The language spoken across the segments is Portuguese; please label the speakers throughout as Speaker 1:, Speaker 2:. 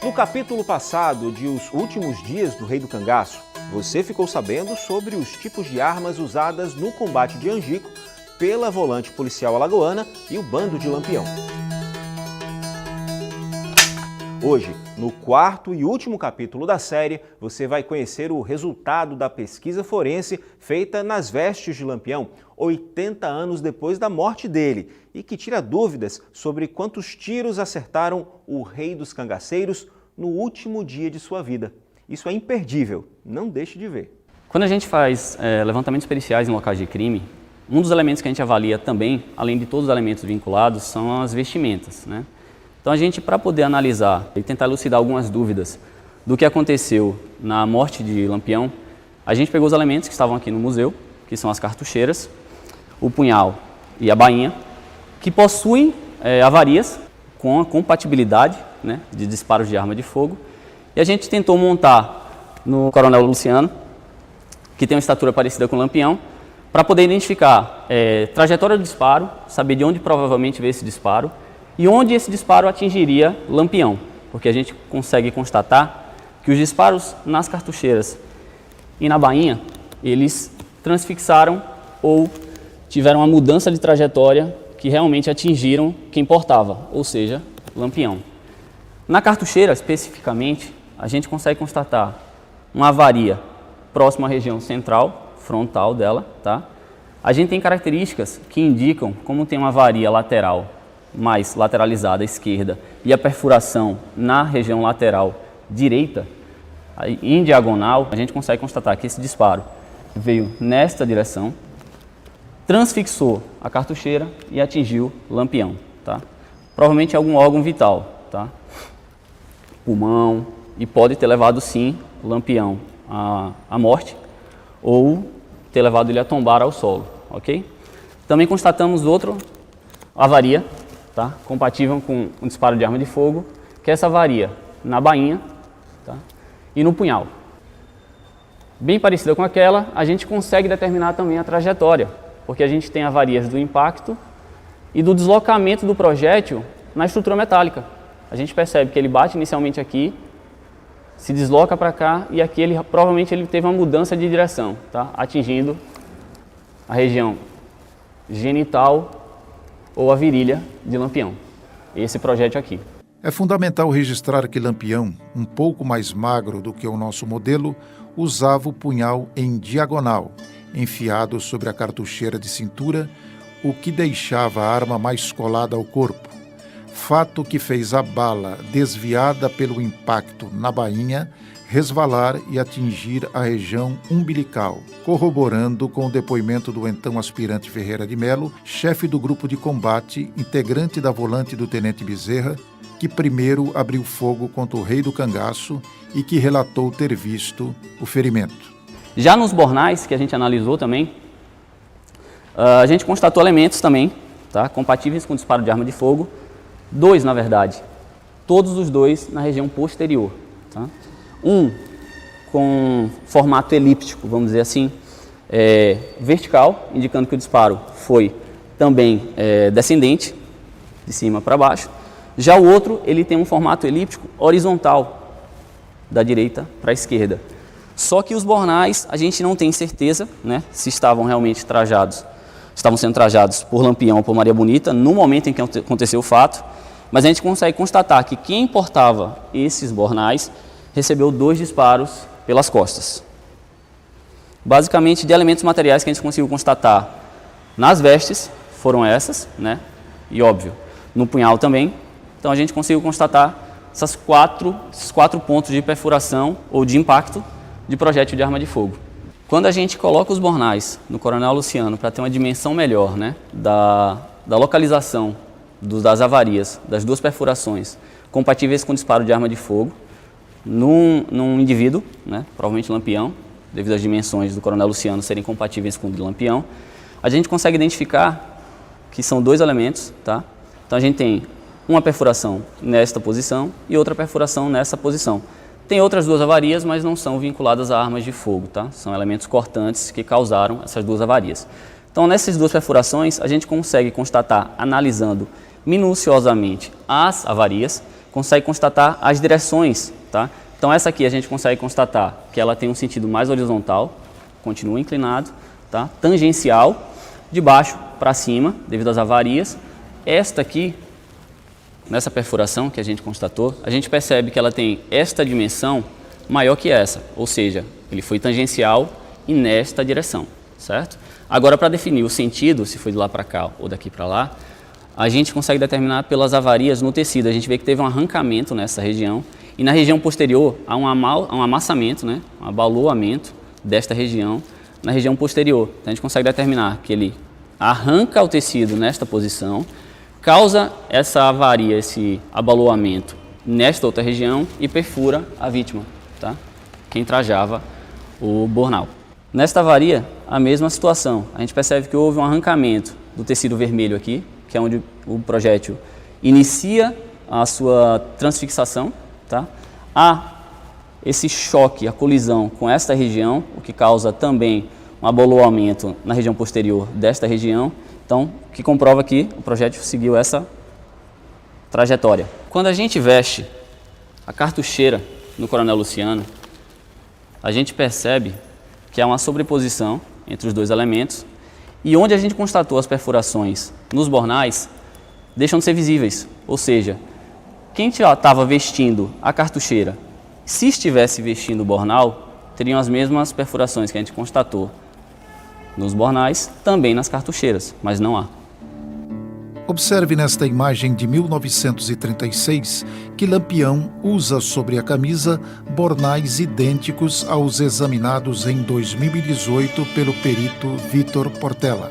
Speaker 1: No capítulo passado de Os Últimos Dias do Rei do Cangaço, você ficou sabendo sobre os tipos de armas usadas no combate de Angico pela volante policial alagoana e o bando de Lampião. Hoje, no quarto e último capítulo da série, você vai conhecer o resultado da pesquisa forense feita nas vestes de Lampião, 80 anos depois da morte dele, e que tira dúvidas sobre quantos tiros acertaram o rei dos cangaceiros no último dia de sua vida. Isso é imperdível, não deixe de ver.
Speaker 2: Quando a gente faz levantamentos periciais em locais de crime, um dos elementos que a gente avalia também, além de todos os elementos vinculados, são as vestimentas, né? Então a gente, para poder analisar e tentar elucidar algumas dúvidas do que aconteceu na morte de Lampião, a gente pegou os elementos que estavam aqui no museu, que são as cartucheiras, o punhal e a bainha, que possuem avarias com a compatibilidade, né, de disparos de arma de fogo. E a gente tentou montar no Coronel Luciano, que tem uma estatura parecida com o Lampião, para poder identificar trajetória do disparo, saber de onde provavelmente veio esse disparo e onde esse disparo atingiria Lampião, porque a gente consegue constatar que os disparos nas cartucheiras e na bainha, eles transfixaram ou tiveram uma mudança de trajetória que realmente atingiram quem portava, ou seja, Lampião. Na cartucheira, especificamente, a gente consegue constatar uma avaria próxima à região central, frontal dela, tá? A gente tem características que indicam como tem uma avaria lateral mais lateralizada à esquerda e a perfuração na região lateral direita, em diagonal, a gente consegue constatar que esse disparo veio nesta direção, transfixou a cartucheira e atingiu Lampião, tá? Provavelmente algum órgão vital, tá? Pulmão, e pode ter levado sim Lampião à morte ou ter levado ele a tombar ao solo, ok? Também constatamos outra avaria, tá? Compatível com um disparo de arma de fogo, que é essa avaria na bainha, tá? E no punhal. Bem parecida com aquela, a gente consegue determinar também a trajetória, porque a gente tem avarias do impacto e do deslocamento do projétil na estrutura metálica. A gente percebe que ele bate inicialmente aqui, se desloca para cá e aqui provavelmente ele teve uma mudança de direção, tá? Atingindo a região genital ou a virilha de Lampião. Esse projétil aqui.
Speaker 3: É fundamental registrar que Lampião, um pouco mais magro do que o nosso modelo, usava o punhal em diagonal, enfiado sobre a cartucheira de cintura, o que deixava a arma mais colada ao corpo. Fato que fez a bala, desviada pelo impacto na bainha, resvalar e atingir a região umbilical, corroborando com o depoimento do então aspirante Ferreira de Melo, chefe do grupo de combate, integrante da volante do Tenente Bezerra, que primeiro abriu fogo contra o Rei do Cangaço e que relatou ter visto o ferimento.
Speaker 2: Já nos bornais, que a gente analisou também, a gente constatou elementos também, tá, compatíveis com disparo de arma de fogo, dois na verdade, todos os dois na região posterior. Tá? Um com formato elíptico, vamos dizer assim, vertical, indicando que o disparo foi também descendente, de cima para baixo. Já o outro, ele tem um formato elíptico horizontal, da direita para a esquerda. Só que os bornais, a gente não tem certeza, né, se estavam realmente estavam sendo trajados por Lampião ou por Maria Bonita no momento em que aconteceu o fato, mas a gente consegue constatar que quem portava esses bornais recebeu 2 disparos pelas costas. Basicamente, de elementos materiais que a gente conseguiu constatar nas vestes, foram essas, né? E óbvio, no punhal também. Então a gente conseguiu constatar esses quatro pontos de perfuração ou de impacto de projétil de arma de fogo. Quando a gente coloca os bornais no Coronel Luciano para ter uma dimensão melhor, né, da localização das avarias, das 2 perfurações compatíveis com disparo de arma de fogo, num indivíduo, né, provavelmente Lampião, devido às dimensões do Coronel Luciano serem compatíveis com o de Lampião, a gente consegue identificar que são 2 elementos, tá? Então a gente tem uma perfuração nesta posição e outra perfuração nessa posição. Tem outras duas avarias, mas não são vinculadas a armas de fogo, tá? São elementos cortantes que causaram essas duas avarias. Então, nessas duas perfurações, a gente consegue constatar, analisando minuciosamente as avarias, consegue constatar as direções, tá? Então, essa aqui a gente consegue constatar que ela tem um sentido mais horizontal, continua inclinado, tá? Tangencial, de baixo para cima, devido às avarias. Esta aqui, nessa perfuração que a gente constatou, a gente percebe que ela tem esta dimensão maior que essa, ou seja, ele foi tangencial e nesta direção, certo? Agora, para definir o sentido, se foi de lá para cá ou daqui para lá, a gente consegue determinar pelas avarias no tecido. A gente vê que teve um arrancamento nessa região e na região posterior há um amassamento, né? Um abaloamento desta região na região posterior. Então, a gente consegue determinar que ele arranca o tecido nesta posição, causa essa avaria, esse abaloamento nesta outra região e perfura a vítima, tá? Quem trajava o bornal. Nesta avaria, a mesma situação. A gente percebe que houve um arrancamento do tecido vermelho aqui, que é onde o projétil inicia a sua transfixação, tá? Há esse choque, a colisão com esta região, o que causa também um abaloamento na região posterior desta região. Então, o que comprova que o projétil seguiu essa trajetória. Quando a gente veste a cartucheira no Coronel Luciano, a gente percebe que há uma sobreposição entre os dois elementos e onde a gente constatou as perfurações nos bornais deixam de ser visíveis. Ou seja, quem já estava vestindo a cartucheira, se estivesse vestindo o bornal, teriam as mesmas perfurações que a gente constatou nos bornais, também nas cartucheiras, mas não há.
Speaker 3: Observe nesta imagem de 1936 que Lampião usa sobre a camisa bornais idênticos aos examinados em 2018 pelo perito Vitor Portela.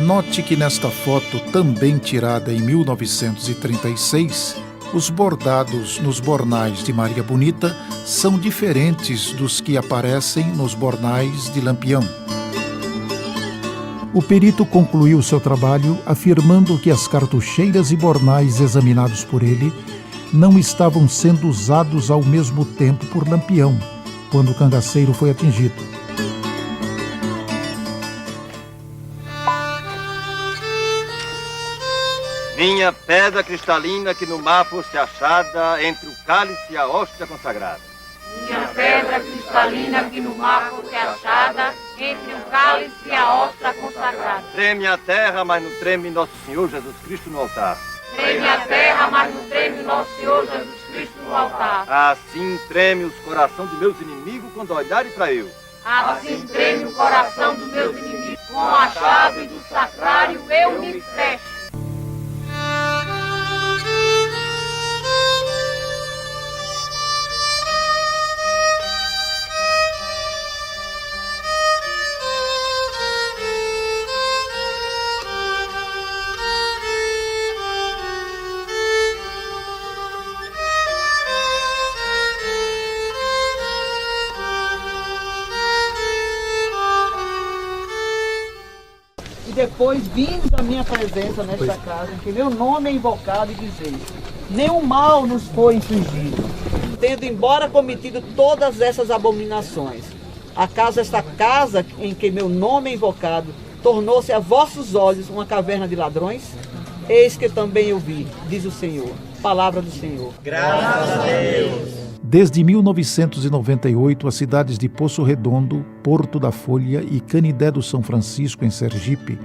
Speaker 3: Note que nesta foto, também tirada em 1936, os bordados nos bornais de Maria Bonita são diferentes dos que aparecem nos bornais de Lampião. O perito concluiu seu trabalho afirmando que as cartucheiras e bornais examinados por ele não estavam sendo usados ao mesmo tempo por Lampião, quando o cangaceiro foi atingido.
Speaker 4: Minha pedra cristalina que no mar fosse achada entre o cálice e a hóstia consagrada.
Speaker 5: Minha pedra cristalina que no mar fosse achada entre o cálice e a hóstia consagrada.
Speaker 4: Treme a terra, mas não treme Nosso Senhor Jesus Cristo no altar.
Speaker 5: Treme a terra, mas não treme Nosso Senhor Jesus Cristo no altar.
Speaker 4: Assim treme os corações de meus inimigos quando olharem para eu.
Speaker 5: Assim treme o coração dos meus inimigos. Com a chave do sacrário eu me fecho.
Speaker 6: E depois vindos à minha presença nesta casa, em que meu nome é invocado, e dizeis: nenhum mal nos foi infligido, tendo embora cometido todas essas abominações. Acaso esta casa em que meu nome é invocado tornou-se a vossos olhos uma caverna de ladrões? Eis que também eu vi, diz o Senhor. Palavra do Senhor.
Speaker 4: Graças a Deus.
Speaker 3: Desde 1998, as cidades de Poço Redondo, Porto da Folha e Canidé do São Francisco, em Sergipe,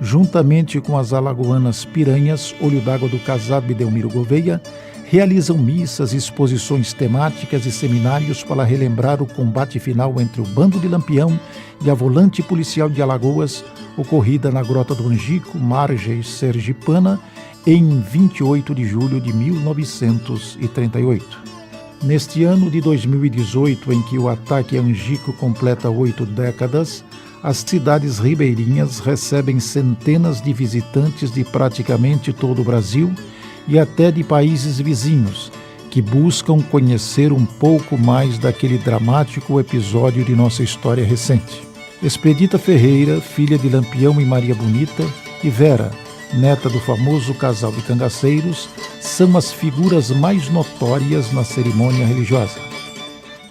Speaker 3: juntamente com as alagoanas Piranhas, Olho d'Água do Casado e Delmiro Gouveia, realizam missas, exposições temáticas e seminários para relembrar o combate final entre o Bando de Lampião e a Volante Policial de Alagoas, ocorrida na Grota do Angico, margem sergipana, em 28 de julho de 1938. Neste ano de 2018, em que o ataque a Angico completa 8 décadas, as cidades ribeirinhas recebem centenas de visitantes de praticamente todo o Brasil e até de países vizinhos, que buscam conhecer um pouco mais daquele dramático episódio de nossa história recente. Expedita Ferreira, filha de Lampião e Maria Bonita, e Vera, neta do famoso casal de cangaceiros, são as figuras mais notórias na cerimônia religiosa.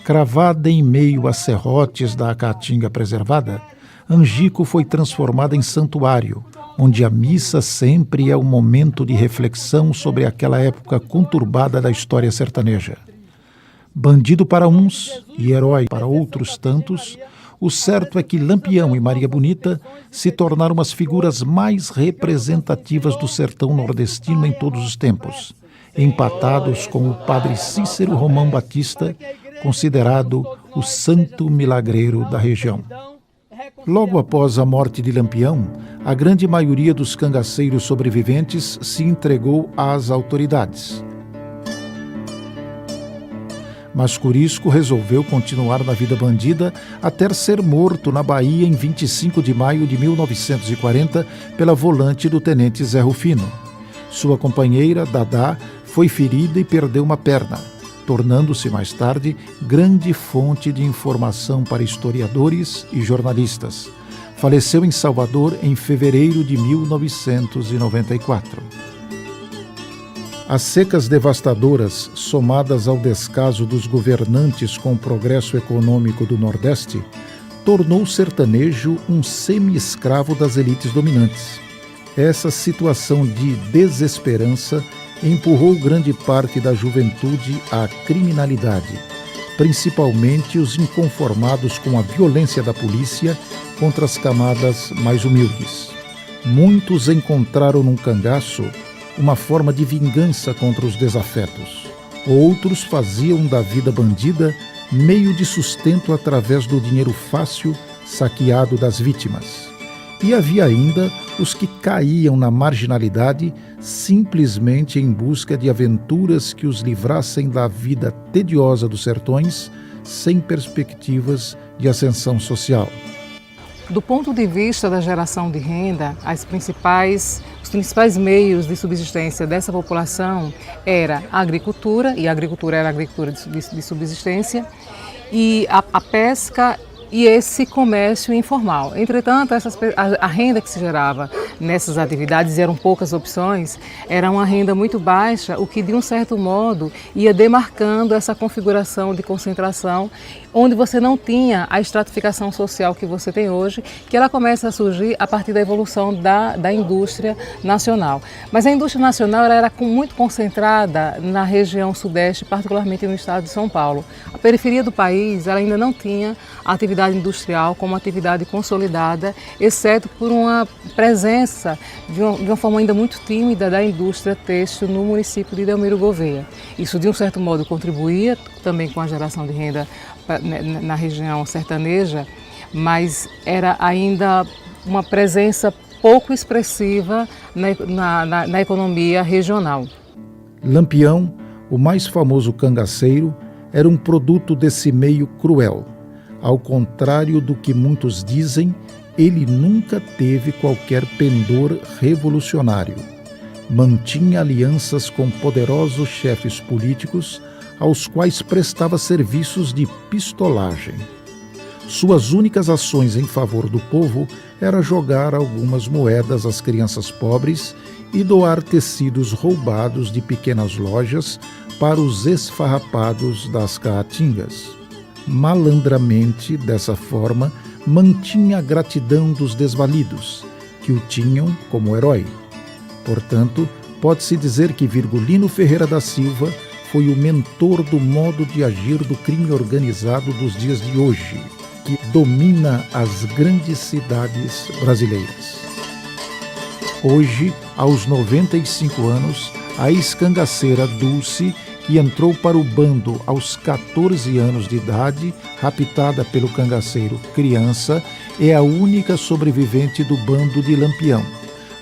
Speaker 3: Cravada em meio a serrotes da caatinga preservada, Angico foi transformada em santuário, onde a missa sempre é um momento de reflexão sobre aquela época conturbada da história sertaneja. Bandido para uns e herói para outros tantos, o certo é que Lampião e Maria Bonita se tornaram as figuras mais representativas do sertão nordestino em todos os tempos, empatados com o padre Cícero Romão Batista, considerado o santo milagreiro da região. Logo após a morte de Lampião, a grande maioria dos cangaceiros sobreviventes se entregou às autoridades. Mas Curisco resolveu continuar na vida bandida até ser morto na Bahia em 25 de maio de 1940 pela volante do tenente Zé Rufino. Sua companheira, Dadá, foi ferida e perdeu uma perna, tornando-se mais tarde grande fonte de informação para historiadores e jornalistas. Faleceu em Salvador em fevereiro de 1994. As secas devastadoras, somadas ao descaso dos governantes com o progresso econômico do Nordeste, tornou o sertanejo um semi-escravo das elites dominantes. Essa situação de desesperança empurrou grande parte da juventude à criminalidade, principalmente os inconformados com a violência da polícia contra as camadas mais humildes. Muitos encontraram num cangaço uma forma de vingança contra os desafetos. Outros faziam da vida bandida meio de sustento através do dinheiro fácil saqueado das vítimas. E havia ainda os que caíam na marginalidade simplesmente em busca de aventuras que os livrassem da vida tediosa dos sertões, sem perspectivas de ascensão social.
Speaker 7: Do ponto de vista da geração de renda, os principais meios de subsistência dessa população era a agricultura, e a agricultura era a agricultura de subsistência, e a pesca e esse comércio informal. Entretanto, a renda que se gerava nessas atividades, eram poucas opções, era uma renda muito baixa, o que de um certo modo ia demarcando essa configuração de concentração, onde você não tinha a estratificação social que você tem hoje, que ela começa a surgir a partir da evolução da indústria nacional. Mas a indústria nacional ela era muito concentrada na região sudeste, particularmente no estado de São Paulo. A periferia do país ela ainda não tinha a atividade industrial como atividade consolidada, exceto por uma presença de uma forma ainda muito tímida da indústria têxtil no município de Delmiro Gouveia. Isso, de um certo modo, contribuía também com a geração de renda na região sertaneja, mas era ainda uma presença pouco expressiva na economia regional.
Speaker 3: Lampião, o mais famoso cangaceiro, era um produto desse meio cruel. Ao contrário do que muitos dizem, ele nunca teve qualquer pendor revolucionário. Mantinha alianças com poderosos chefes políticos, aos quais prestava serviços de pistolagem. Suas únicas ações em favor do povo era jogar algumas moedas às crianças pobres e doar tecidos roubados de pequenas lojas para os esfarrapados das caatingas. Malandramente, dessa forma, mantinha a gratidão dos desvalidos, que o tinham como herói. Portanto, pode-se dizer que Virgulino Ferreira da Silva foi o mentor do modo de agir do crime organizado dos dias de hoje, que domina as grandes cidades brasileiras. Hoje, aos 95 anos, a ex-cangaceira Dulce, que entrou para o bando aos 14 anos de idade, raptada pelo cangaceiro Criança, é a única sobrevivente do bando de Lampião.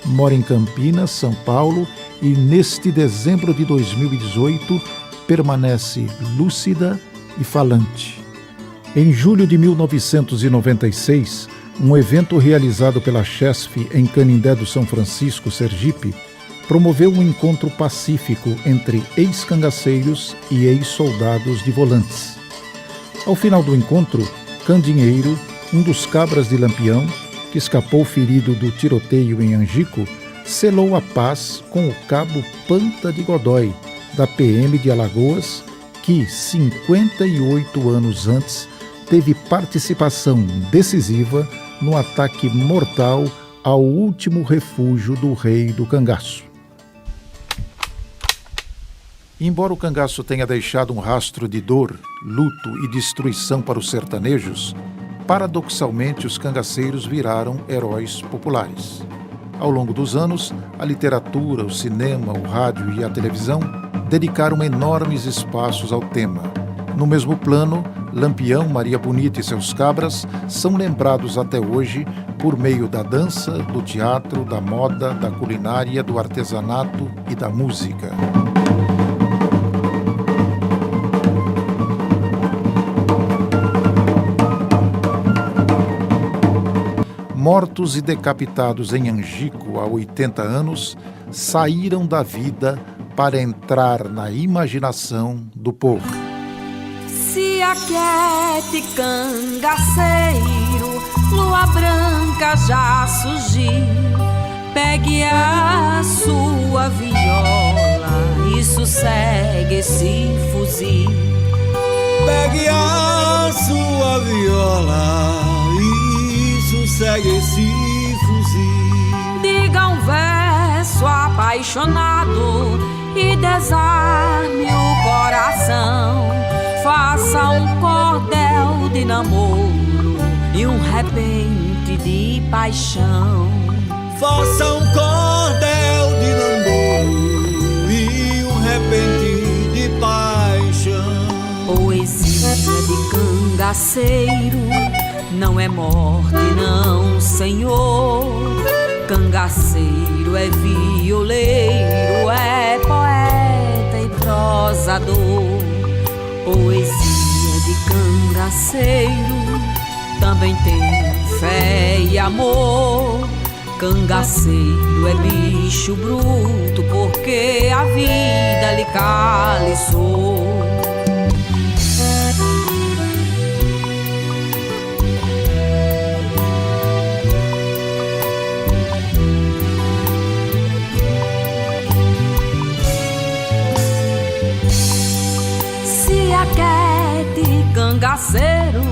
Speaker 3: Mora em Campinas, São Paulo, e neste dezembro de 2018 permanece lúcida e falante. Em julho de 1996, um evento realizado pela Chesf em Canindé do São Francisco, Sergipe, promoveu um encontro pacífico entre ex-cangaceiros e ex-soldados de volantes. Ao final do encontro, Candinheiro, um dos cabras de Lampião, que escapou ferido do tiroteio em Angico, selou a paz com o cabo Panta de Godói, da PM de Alagoas, que, 58 anos antes, teve participação decisiva no ataque mortal ao último refúgio do rei do cangaço. Embora o cangaço tenha deixado um rastro de dor, luto e destruição para os sertanejos, paradoxalmente os cangaceiros viraram heróis populares. Ao longo dos anos, a literatura, o cinema, o rádio e a televisão dedicaram enormes espaços ao tema. No mesmo plano, Lampião, Maria Bonita e seus cabras são lembrados até hoje por meio da dança, do teatro, da moda, da culinária, do artesanato e da música. Mortos e decapitados em Angico há 80 anos, saíram da vida para entrar na imaginação do povo.
Speaker 8: Se aquete, cangaceiro, lua branca já surgiu. Pegue a sua viola e sossegue esse fuzil.
Speaker 9: Pegue a sua viola e sossegue esse fuzil.
Speaker 8: Diga um verso apaixonado e desarme o coração. Faça um cordel de namoro e um repente de paixão.
Speaker 9: Faça um cordel de namoro e um repente de paixão.
Speaker 8: Poesia de cangaceiro não é morte, não, senhor. Cangaceiro é violeiro, é poeta e prosador. Poesia de cangaceiro também tem fé e amor. Cangaceiro é bicho bruto porque a vida lhe caliçou. Aquete, cangaceiro,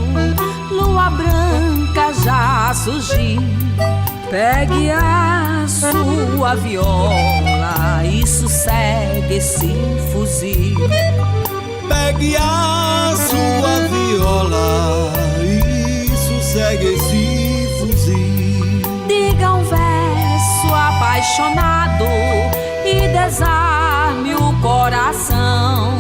Speaker 8: lua branca já surgiu. Pegue a sua viola e sossegue esse fuzil.
Speaker 9: Pegue a sua viola e sossegue esse fuzil.
Speaker 8: Diga um verso apaixonado e desarme o coração.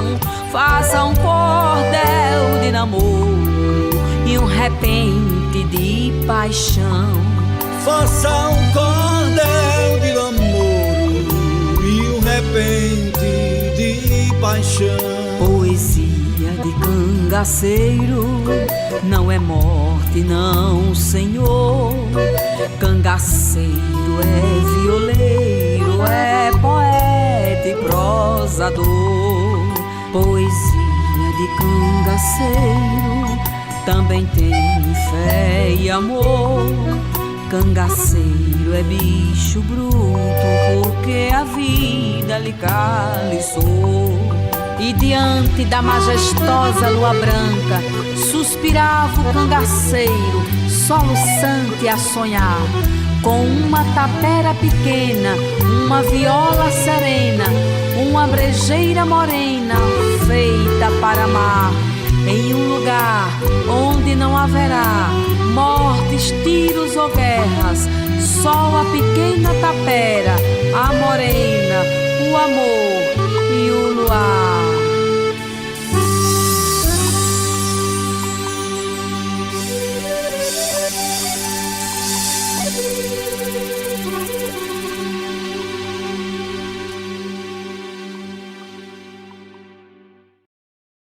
Speaker 8: Faça um cordel de namoro e um repente de paixão.
Speaker 9: Faça um cordel de namoro e um repente de paixão.
Speaker 8: Poesia de cangaceiro não é morte, não, senhor. Cangaceiro é violeiro, é poeta e prosador. Poesia de cangaceiro também tem fé e amor. Cangaceiro é bicho bruto porque a vida lhe caliçou. E diante da majestosa lua branca suspirava o cangaceiro, soluçante a sonhar, com uma tapera pequena, uma viola serena, uma brejeira morena feita para amar, em um lugar onde não haverá mortes, tiros ou guerras, só a pequena tapera, a morena, o amor